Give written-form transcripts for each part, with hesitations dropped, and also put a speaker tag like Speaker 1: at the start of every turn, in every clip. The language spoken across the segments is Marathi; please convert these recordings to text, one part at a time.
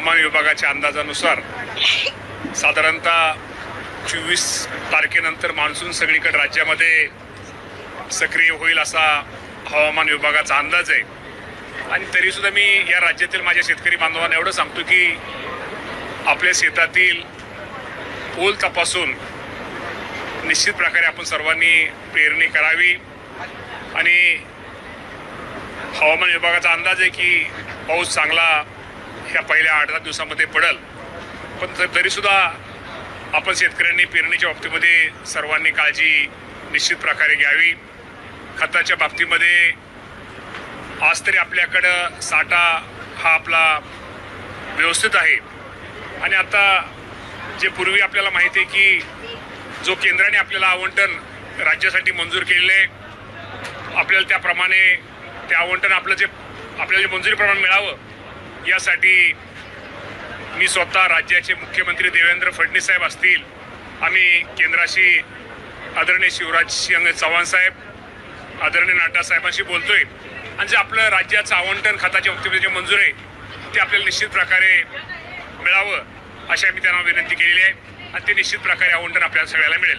Speaker 1: हवामान विभागाच्या अंदाजानुसार साधारणतः 24 तारखेनंतर मान्सून सगळीकडे राज्यामध्ये सक्रिय होईल असा हवामान विभागाचा अंदाज आहे। आणि तरीसुद्धा मी या राज्यातील माझ्या शेतकरी बांधवांना एवढं सांगतो की आपल्या शेतातील पोल तपासून निश्चित प्रकारे आपण सर्वांनी पेरणी करावी। आणि हवामान विभागाचा अंदाज आहे की पाऊस चांगला ह्या पहिल्या 8-10 दिवसामध्ये पडेल, पण तरीसुद्धा आपण शेतकऱ्यांनी पेरणीच्या बाबतीमध्ये सर्वांनी काळजी निश्चित प्रकारे घ्यावी। खताच्या बाबतीमध्ये आज तरी आपल्याकडं साठा हा आपला व्यवस्थित आहे। आणि आता जे पूर्वी आपल्याला माहिती आहे की जो केंद्राने आपल्याला आवंटन राज्यासाठी मंजूर केलेले आहे, आपल्याला त्याप्रमाणे ते आवंटन आपल्याला जे मंजुरी प्रमाण मिळावं यासाठी मी स्वतः राज्याचे मुख्यमंत्री देवेंद्र फडणवीस साहेब असतील, आम्ही केंद्राशी आदरणीय शिवराज सिंह चौहान साहेब, आदरणीय नड्डा साहेबांशी बोलतोय। आणि जे आपलं राज्याचं आवंटन खताच्या बाबतीमध्ये जे मंजूर आहे ते आपल्याला निश्चित प्रकारे मिळावं अशी आम्ही त्यांना विनंती केलेली आहे आणि ते निश्चित प्रकारे आवंटन आपल्याला सगळ्याला मिळेल।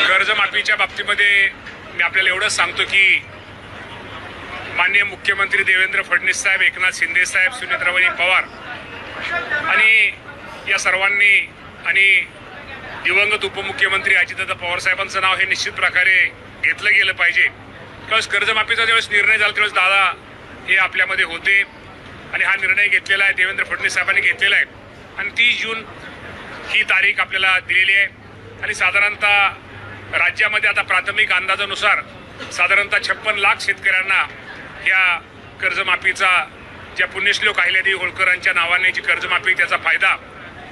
Speaker 1: कर्जमाफीच्या बाबतीमध्ये मी आपल्याला एवढंच सांगतो की माननीय मुख्यमंत्री देवेंद्र फडणवीस साहेब, एकनाथ शिंदे साहेब, सुनेत्राबाई पवार आणि या सर्वांनी आणि दिवंगत उपमुख्यमंत्री अजितदादा पवार साहेबांचं नाव हे निश्चित प्रकारे घेतलं गेलं पाहिजे। त्यावेळेस कर्जमाफीचा ज्यावेळेस निर्णय झाला त्यावेळेस दादा हे आपल्यामध्ये होते आणि हा निर्णय घेतलेला आहे देवेंद्र फडणवीस साहेबांनी घेतलेला आहे। आणि 30 जून ही तारीख आपल्याला दिलेली आहे। आणि साधारणतः राज्यामध्ये आता प्राथमिक अंदाजानुसार साधारणतः 56 लाख शेतकऱ्यांना या कर्जमाफीचा, ज्या पुण्यश्लोक अहिल्यादेवी होळकरांच्या नावाने जी कर्जमाफी त्याचा फायदा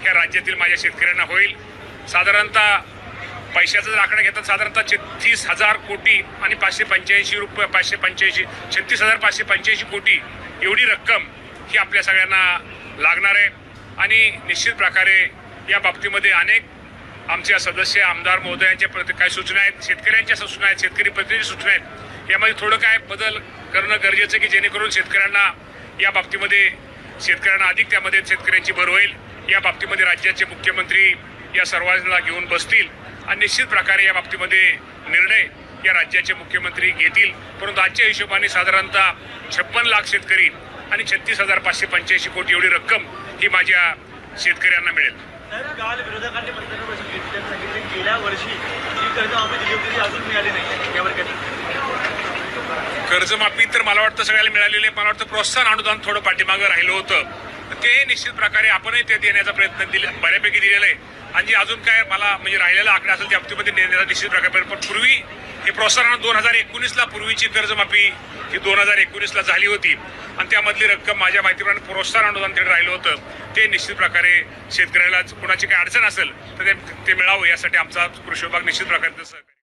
Speaker 1: ह्या राज्यातील माझ्या शेतकऱ्यांना होईल। साधारणतः पैशाचा जर आकडा घेतात साधारणतः 36,000 कोटी आणि 585 रुपये 36,585 कोटी एवढी रक्कम ही आपल्या सगळ्यांना लागणार आहे। आणि निश्चित प्रकारे या बाबतीमध्ये अनेक आमच्या सदस्य आमदार महोदयांच्या काही सूचना आहेत, शेतकऱ्यांच्या सूचना आहेत, शेतकरी प्रतिनिधी सूचना आहेत। यामध्ये थोडं काय बदल करणं गरजेचं की जेणेकरून शेतकऱ्यांना या बाबतीमध्ये शेतकऱ्यांना अधिक त्यामध्ये शेतकऱ्यांची भर होईल। या बाबतीमध्ये राज्याचे मुख्यमंत्री या सर्वांना घेऊन बसतील आणि निश्चित प्रकारे या बाबतीमध्ये निर्णय या राज्याचे मुख्यमंत्री घेतील। परंतु आजच्या हिशोबाने साधारणतः 56 लाख शेतकरी आणि 36,585 कोटी एवढी रक्कम ही माझ्या शेतकऱ्यांना मिळेल।
Speaker 2: काल विरोधकांनी सांगितले गेल्या वर्षी जी कर्जमाफी दिली होती ती अजून मिळाली नाही, यावर
Speaker 1: कर्जमाफी तर मला वाटतं सगळ्याला मिळालेली आहे। मला वाटतं प्रोत्साहन अनुदान थोडं पाठीमागं राहिलं होतं, ते निश्चित प्रकारे आपणही ते देण्याचा प्रयत्न बऱ्यापैकी दिलेला आहे। आणि जे अजून काय मला म्हणजे राहिलेला आकडा असेल त्या बाबतीमध्ये देण्याचा निश्चित प्रकारे, पण पूर्वी हे प्रोत्साहन 2019ला पूर्वीची कर्जमाफी ही 2019ला झाली होती आणि त्यामधली रक्कम माझ्या माहितीप्रमाणे प्रोत्साहन अनुदान तिकडे राहिलं होतं, ते निश्चित प्रकारे शेतकऱ्याला कुणाची काही अडचण असेल तर ते मिळावं यासाठी आमचा कृषी विभाग निश्चित प्रकारे